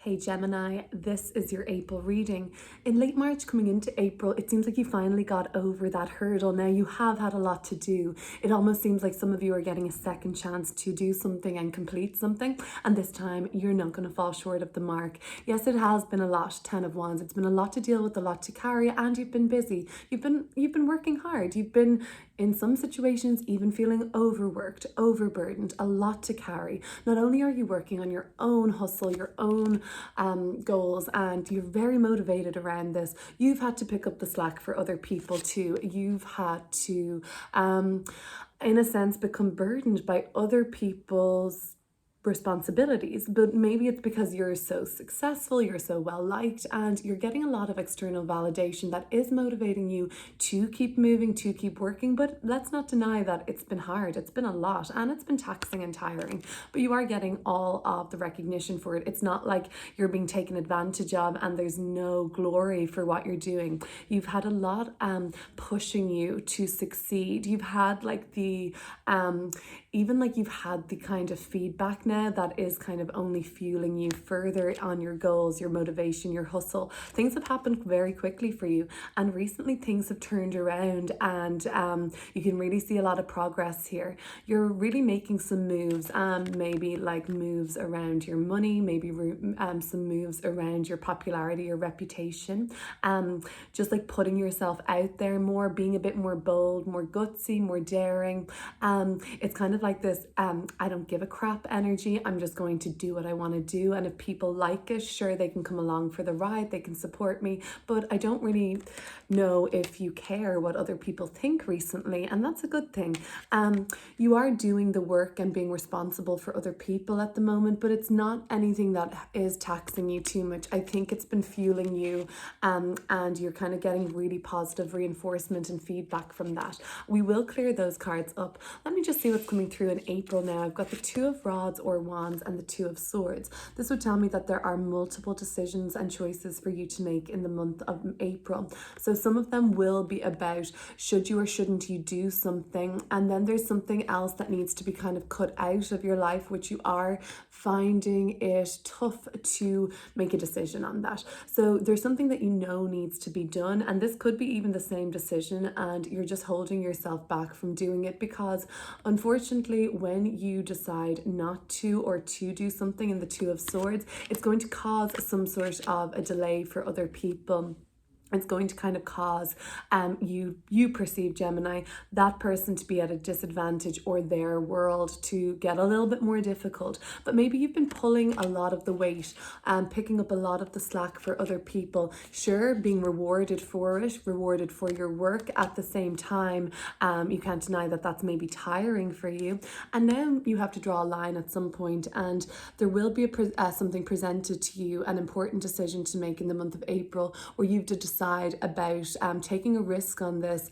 Hey Gemini, this is your April reading. In late March coming into April, it seems like you finally got over that hurdle. Now you have had a lot to do. It almost seems like some of you are getting a second chance to do something and complete something, and this time you're not going to fall short of the mark. Yes, it has been a lot, 10 of Wands. It's been a lot to deal with, a lot to carry, and you've been busy. You've been working hard. You've been, in some situations, even feeling overworked, overburdened, a lot to carry. Not only are you working on your own hustle, your own goals, and you're very motivated around this, you've had to pick up the slack for other people too. You've had to, in a sense, become burdened by other people's responsibilities, but maybe it's because you're so successful, you're so well liked, and you're getting a lot of external validation that is motivating you to keep moving, to keep working. But let's not deny that it's been hard, it's been a lot, and it's been taxing and tiring, but you are getting all of the recognition for it. It's not like you're being taken advantage of and there's no glory for what you're doing. You've had a lot pushing you to succeed. You've had like the even like you've had the kind of feedback now that is kind of only fueling you further on your goals, your motivation, your hustle. Things have happened very quickly for you, and recently things have turned around, and you can really see a lot of progress here. You're really making some moves, maybe like moves around your money, maybe some moves around your popularity, your reputation, just like putting yourself out there more, being a bit more bold, more gutsy, more daring. It's kind of like this I don't give a crap energy. I'm just going to do what I want to do, and if people like it, sure, they can come along for the ride, they can support me, but I don't really know if you care what other people think recently, and that's a good thing. You are doing the work and being responsible for other people at the moment, but it's not anything that is taxing you too much. I think it's been fueling you, and you're kind of getting really positive reinforcement and feedback from that. We will clear those cards up. Let me just see what's coming through in April now. I've got the Two of Rods or Wands and the Two of Swords. This would tell me that there are multiple decisions and choices for you to make in the month of April. So some of them will be about should you or shouldn't you do something, and then there's something else that needs to be kind of cut out of your life, which you are finding it tough to make a decision on that. So there's something that you know needs to be done, and this could be even the same decision, and you're just holding yourself back from doing it because unfortunately when you decide not to or to do something in the Two of Swords, it's going to cause some sort of a delay for other people. It's going to kind of cause you perceive, Gemini, that person to be at a disadvantage, or their world to get a little bit more difficult. But maybe you've been pulling a lot of the weight and picking up a lot of the slack for other people. Sure, being rewarded for it, rewarded for your work. At the same time, you can't deny that that's maybe tiring for you. And now you have to draw a line at some point, and there will be something presented to you, an important decision to make in the month of April, where you've to decide about taking a risk on this,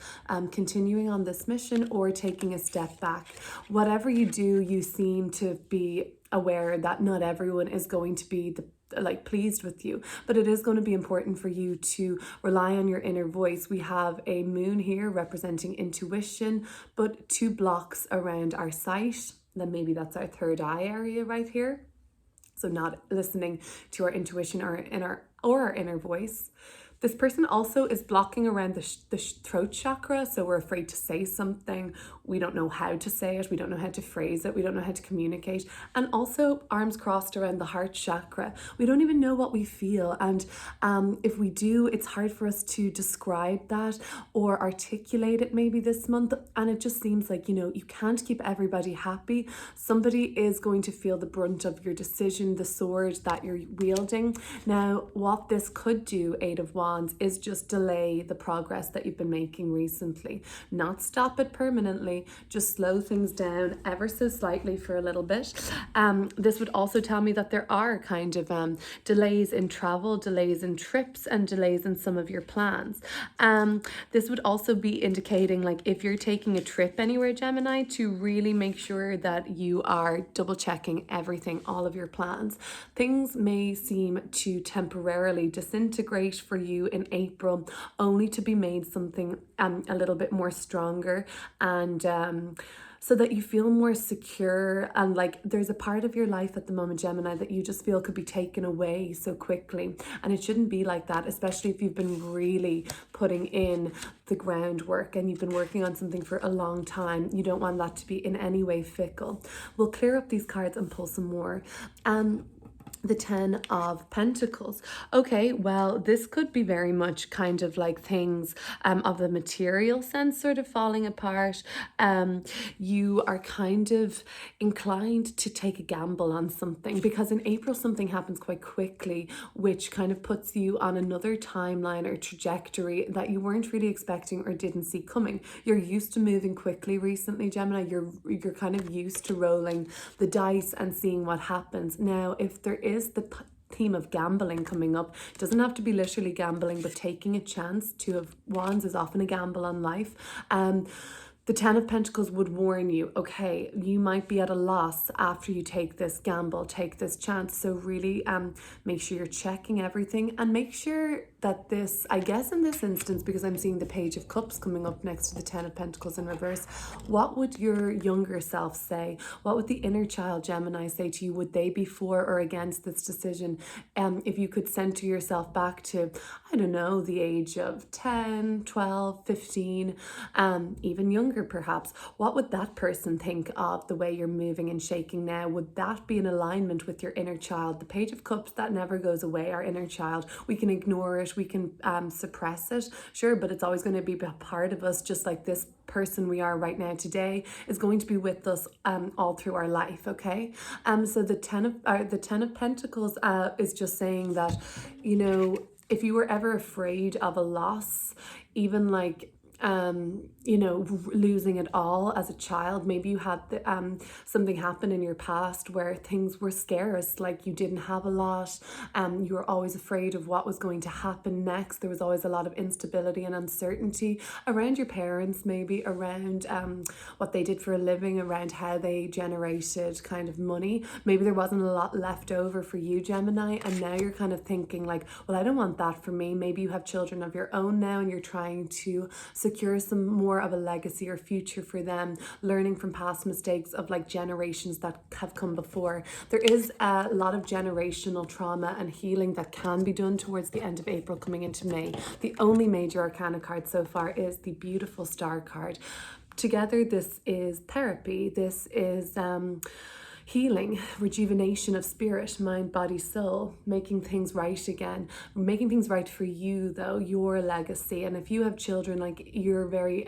continuing on this mission, or taking a step back. Whatever you do, you seem to be aware that not everyone is going to be pleased with you, but it is going to be important for you to rely on your inner voice. We have a moon here representing intuition, but two blocks around our sight. Then maybe that's our third eye area right here. So not listening to our intuition or our inner voice. This person also is blocking around the throat chakra, so we're afraid to say something. We don't know how to say it. We don't know how to phrase it. We don't know how to communicate. And also arms crossed around the heart chakra. We don't even know what we feel. And if we do, it's hard for us to describe that or articulate it maybe this month. And it just seems like, you can't keep everybody happy. Somebody is going to feel the brunt of your decision, the sword that you're wielding. Now, what this could do, Eight of Wands, is just delay the progress that you've been making recently. Not stop it permanently, just slow things down ever so slightly for a little bit. This would also tell me that there are kind of delays in travel, delays in trips, and delays in some of your plans. This would also be indicating, like, if you're taking a trip anywhere, Gemini, to really make sure that you are double checking everything, all of your plans. Things may seem to temporarily disintegrate for you in April, only to be made something a little bit more stronger and so that you feel more secure. And like there's a part of your life at the moment, Gemini, that you just feel could be taken away so quickly, and it shouldn't be like that, especially if you've been really putting in the groundwork and you've been working on something for a long time. You don't want that to be in any way fickle. We'll clear up these cards and pull some more. The 10 of Pentacles. Okay, well, this could be very much kind of like things of the material sense sort of falling apart. You are kind of inclined to take a gamble on something, because in April something happens quite quickly, which kind of puts you on another timeline or trajectory that you weren't really expecting or didn't see coming. You're used to moving quickly recently, Gemini. You're kind of used to rolling the dice and seeing what happens. Now, if there is the theme of gambling coming up, it doesn't have to be literally gambling, but taking a chance. Two of Wands is often a gamble on life. The 10 of Pentacles would warn you, okay, you might be at a loss after you take this gamble, take this chance. So really make sure you're checking everything, and make sure that this, I guess in this instance, because I'm seeing the Page of Cups coming up next to the 10 of Pentacles in reverse, what would your younger self say? What would the inner child, Gemini, say to you? Would they be for or against this decision? If you could center yourself back to, I don't know, the age of 10, 12, 15, even younger perhaps, what would that person think of the way you're moving and shaking now? Would that be in alignment with your inner child? The Page of Cups, that never goes away, our inner child. We can ignore it, we can suppress it, sure, but it's always going to be a part of us, just like this person we are right now today is going to be with us all through our life, okay? So the 10 of Pentacles is just saying that, you know, if you were ever afraid of a loss, even like you know, losing it all as a child, maybe you had something happen in your past where things were scarce, like you didn't have a lot, you were always afraid of what was going to happen next. There was always a lot of instability and uncertainty around your parents, maybe around what they did for a living, around how they generated kind of money. Maybe there wasn't a lot left over for you, Gemini, and now you're kind of thinking like, well, I don't want that for me. Maybe you have children of your own now and you're trying to secure some more of a legacy or future for them, learning from past mistakes of like generations that have come before. There is a lot of generational trauma and healing that can be done towards the end of April coming into May. The only major arcana card so far is the beautiful Star card. Together, this is therapy. This is healing, rejuvenation of spirit, mind, body, soul, making things right again, making things right for you though, your legacy. And if you have children, like you're very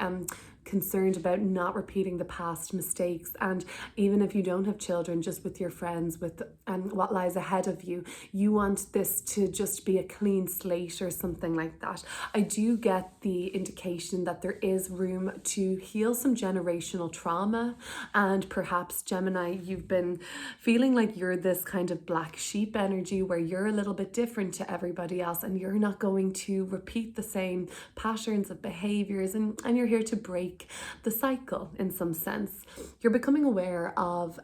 concerned about not repeating the past mistakes. And even if you don't have children, just with your friends, with what lies ahead of you, you want this to just be a clean slate or something like that. I do get the indication that there is room to heal some generational trauma, and perhaps, Gemini, you've been feeling like you're this kind of black sheep energy where you're a little bit different to everybody else and you're not going to repeat the same patterns of behaviors, and you're here to break the cycle in some sense. You're becoming aware of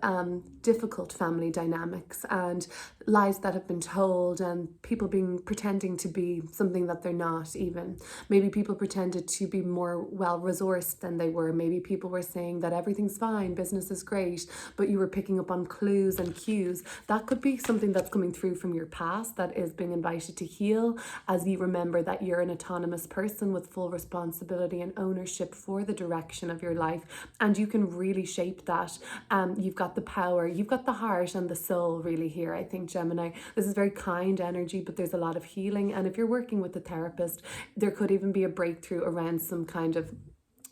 difficult family dynamics and lies that have been told, and people pretending to be something that they're not even. Maybe people pretended to be more well-resourced than they were. Maybe people were saying that everything's fine, business is great, but you were picking up on clues and cues. That could be something that's coming through from your past that is being invited to heal, as you remember that you're an autonomous person with full responsibility and ownership for the direction of your life, and you can really shape that. You've got the power, you've got the heart and the soul really here, I think, Gemini. This is very kind energy, but there's a lot of healing, and if you're working with a therapist, there could even be a breakthrough around some kind of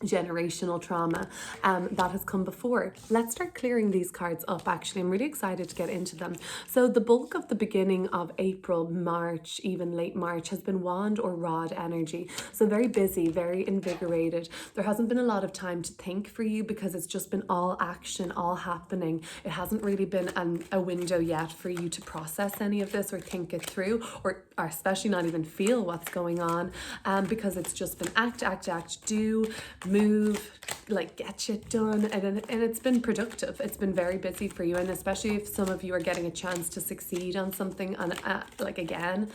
generational trauma that has come before. Let's start clearing these cards up. Actually, I'm really excited to get into them. So the bulk of the beginning of April, March, even late March, has been wand or rod energy. So very busy, very invigorated. There hasn't been a lot of time to think for you because it's just been all action, all happening. It hasn't really been a window yet for you to process any of this or think it through, or especially not even feel what's going on, because it's just been act, do, move, like get shit done, and it's been productive. It's been very busy for you, and especially if some of you are getting a chance to succeed on something, and like again,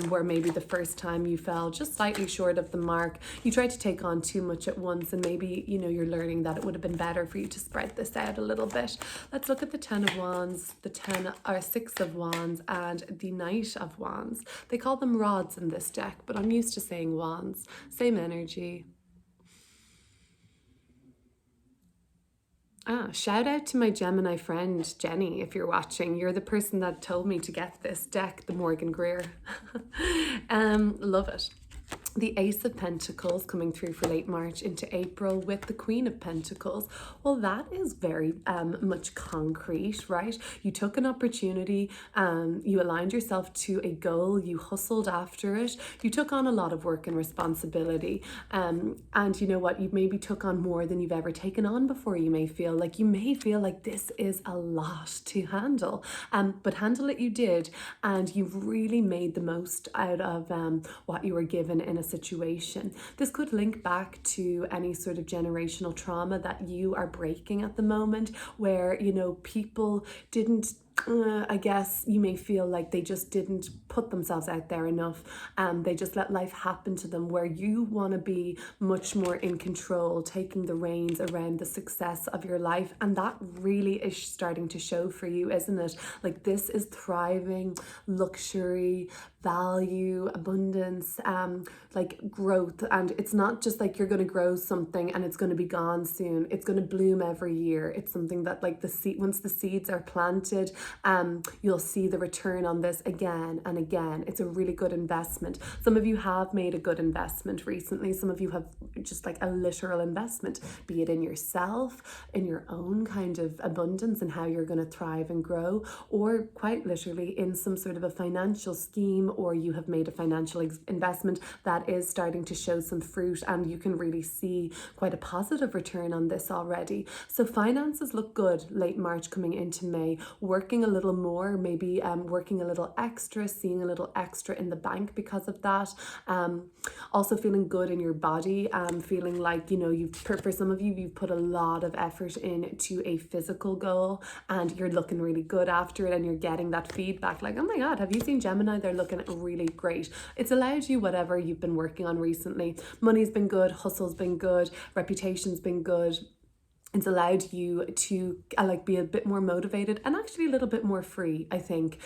where maybe the first time you fell just slightly short of the mark, you tried to take on too much at once, and maybe you're learning that it would have been better for you to spread this out a little bit. Let's look at the 10 of Wands, the 6 of Wands, and the Knight of Wands. They call them rods in this deck, but I'm used to saying wands. Same energy. Shout out to my Gemini friend, Jenny, if you're watching. You're the person that told me to get this deck, the Morgan Greer. Love it. The Ace of Pentacles coming through for late March into April with the Queen of Pentacles. Well, that is very much concrete, right? You took an opportunity, you aligned yourself to a goal, you hustled after it, you took on a lot of work and responsibility. And you know what? You maybe took on more than you've ever taken on before. You may feel like this is a lot to handle, but handle it you did, and you've really made the most out of what you were given in a situation. This could link back to any sort of generational trauma that you are breaking at the moment, where people didn't I guess you may feel like they just didn't put themselves out there enough. They just let life happen to them, where you want to be much more in control, taking the reins around the success of your life. And that really is starting to show for you, isn't it? Like, this is thriving, luxury, value, abundance, like growth. And it's not just like you're going to grow something and it's going to be gone soon. It's going to bloom every year. It's something that, like, once the seeds are planted, you'll see the return on this again and again. It's a really good investment. Some of you have made a good investment recently. Some of you have just like a literal investment, be it in yourself, in your own kind of abundance and how you're going to thrive and grow, or quite literally in some sort of a financial scheme, or you have made a financial investment that is starting to show some fruit, and you can really see quite a positive return on this already. So finances look good late March coming into May. Working a little more, maybe working a little extra, seeing a little extra in the bank because of that. Also feeling good in your body, feeling like, for some of you, you've put a lot of effort into a physical goal and you're looking really good after it, and you're getting that feedback like, oh my God, have you seen Gemini? They're looking really great. It's allowed you whatever you've been working on recently. Money's been good, hustle's been good, reputation's been good. It's allowed you to be a bit more motivated and actually a little bit more free, I think.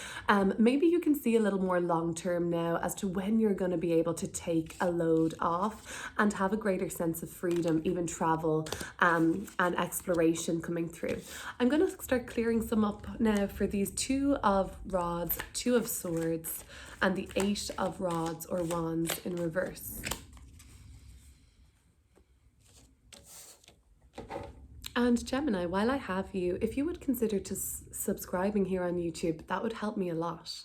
Maybe you can see a little more long term now as to when you're going to be able to take a load off and have a greater sense of freedom, even travel and exploration coming through. I'm going to start clearing some up now for these 2 of Rods, 2 of Swords, and the 8 of Rods or Wands in reverse. And Gemini, while I have you, if you would consider subscribing here on YouTube, that would help me a lot.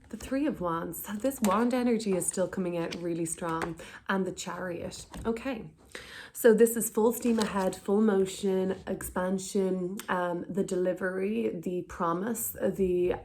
The 3 of Wands. This wand energy is still coming out really strong. And the Chariot. Okay. So this is full steam ahead, full motion, expansion, the delivery, the promise, the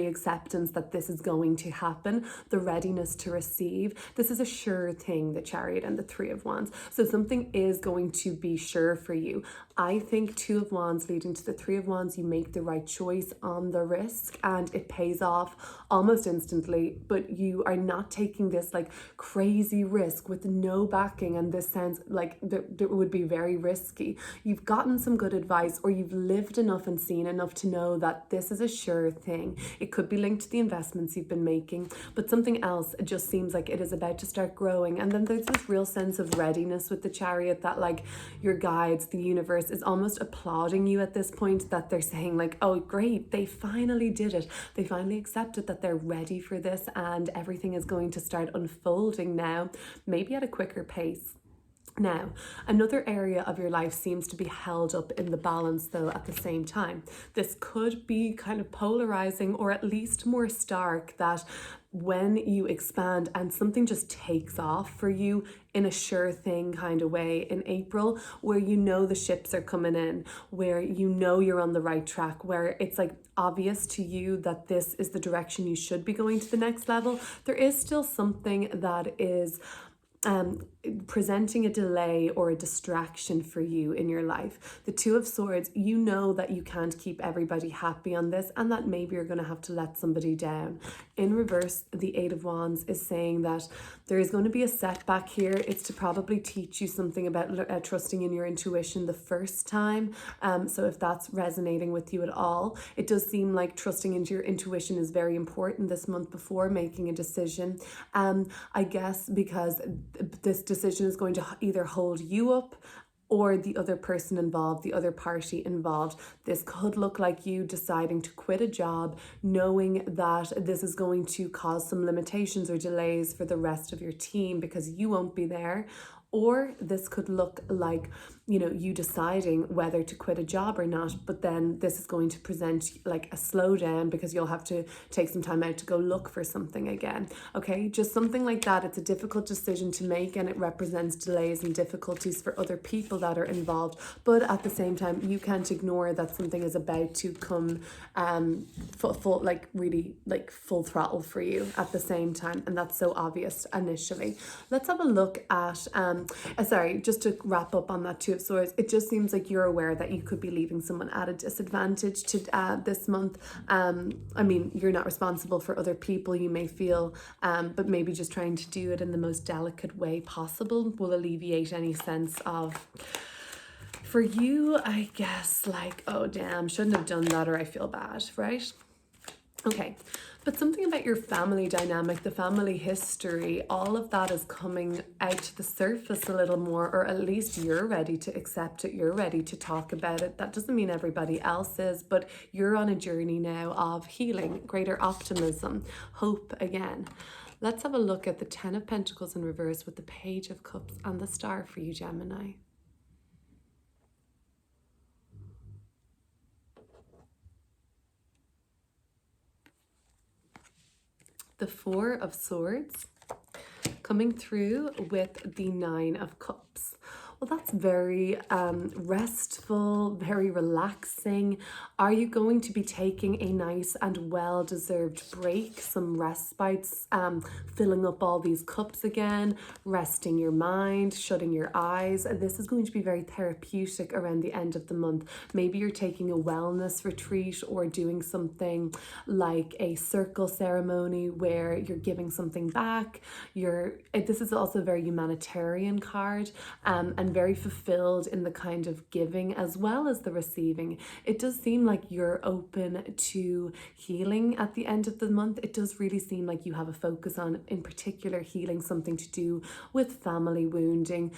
acceptance that this is going to happen, the readiness to receive. This is a sure thing, the Chariot and the 3 of Wands. So something is going to be sure for you. I think 2 of Wands leading to the 3 of Wands, you make the right choice on the risk and it pays off almost instantly, but you are not taking this like crazy risk with no backing, and this sounds like that would be very risky. You've gotten some good advice, or you've lived enough and seen enough to know that this is a sure thing. It could be linked to the investments you've been making, but something else just seems like it is about to start growing. And then there's this real sense of readiness with the Chariot, that like your guides, the universe is almost applauding you at this point, that they're saying like, oh great, they finally did it. They finally accepted that they're ready for this, and everything is going to start unfolding now, maybe at a quicker pace. Now, another area of your life seems to be held up in the balance though at the same time. This could be kind of polarizing, or at least more stark, that when you expand and something just takes off for you in a sure thing kind of way in April, where you know the ships are coming in, where you know you're on the right track, where it's like obvious to you that this is the direction you should be going to the next level, there is still something that is presenting a delay or a distraction for you in your life. The Two of Swords, you know that you can't keep everybody happy on this, and that maybe you're going to have to let somebody down. In reverse, the Eight of Wands is saying that there is going to be a setback here. It's to probably teach you something about trusting in your intuition the first time. So if that's resonating with you at all, it does seem like trusting into your intuition is very important this month before making a decision. I guess because this decision is going to either hold you up or the other person involved, the other party involved. This could look like you deciding to quit a job, knowing that this is going to cause some limitations or delays for the rest of your team because you won't be there. Or this could look like, you know, you deciding whether to quit a job or not, but then this is going to present like a slowdown because you'll have to take some time out to go look for something again. Okay, just something like that. It's a difficult decision to make, and it represents delays and difficulties for other people that are involved. But at the same time, you can't ignore that something is about to come full like really like full throttle for you at the same time, and that's so obvious initially. Let's have a look at sorry, just to wrap up on that Two of Swords, it just seems like you're aware that you could be leaving someone at a disadvantage to this month. I mean, you're not responsible for other people, you may feel, but maybe just trying to do it in the most delicate way possible will alleviate any sense of, for you, I guess, like, oh damn, shouldn't have done that, or I feel bad, right? Okay, but something about your family dynamic, the family history, all of that is coming out to the surface a little more, or at least you're ready to accept it, you're ready to talk about it. That doesn't mean everybody else is, but you're on a journey now of healing, greater optimism, hope again. Let's have a look at the Ten of Pentacles in reverse with the Page of Cups and the Star for you, Gemini. The Four of Swords coming through with the Nine of Cups. Well, that's very restful, very relaxing. Are you going to be taking a nice and well-deserved break, some respites, filling up all these cups again, resting your mind, shutting your eyes? This is going to be very therapeutic around the end of the month. Maybe you're taking a wellness retreat or doing something like a circle ceremony where you're giving something back. This is also a very humanitarian card, and very fulfilled in the kind of giving as well as the receiving. It does seem like you're open to healing at the end of the month. It does really seem like you have a focus on, in particular, healing something to do with family wounding,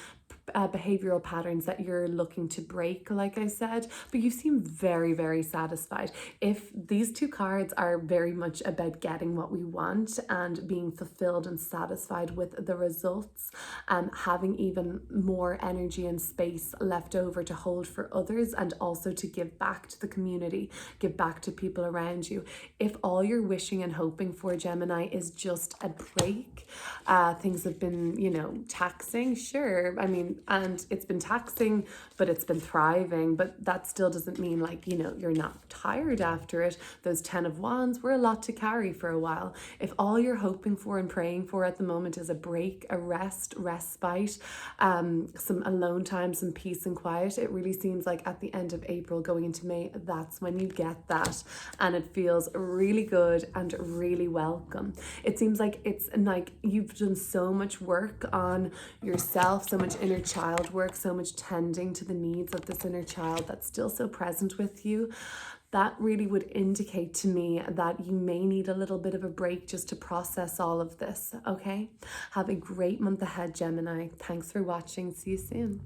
behavioral patterns that you're looking to break, like I said, but you seem very, very satisfied. If these two cards are very much about getting what we want and being fulfilled and satisfied with the results, having even more energy and space left over to hold for others and also to give back to the community, give back to people around you. If all you're wishing and hoping for, Gemini, is just a break, things have been, you know, taxing, sure, I mean, and it's been taxing, but it's been thriving, but that still doesn't mean, like, you know, you're not tired after it. Those 10 of Wands were a lot to carry for a while. If all you're hoping for and praying for at the moment is a break, a respite, some alone time, some peace and quiet, it really seems like at the end of April going into May, that's when you get that, and it feels really good and really welcome. It seems like it's like you've done so much work on yourself, so much inner child work, so much tending to the needs of this inner child that's still so present with you. That really would indicate to me that you may need a little bit of a break just to process all of this, okay? Have a great month ahead, Gemini. Thanks for watching. See you soon.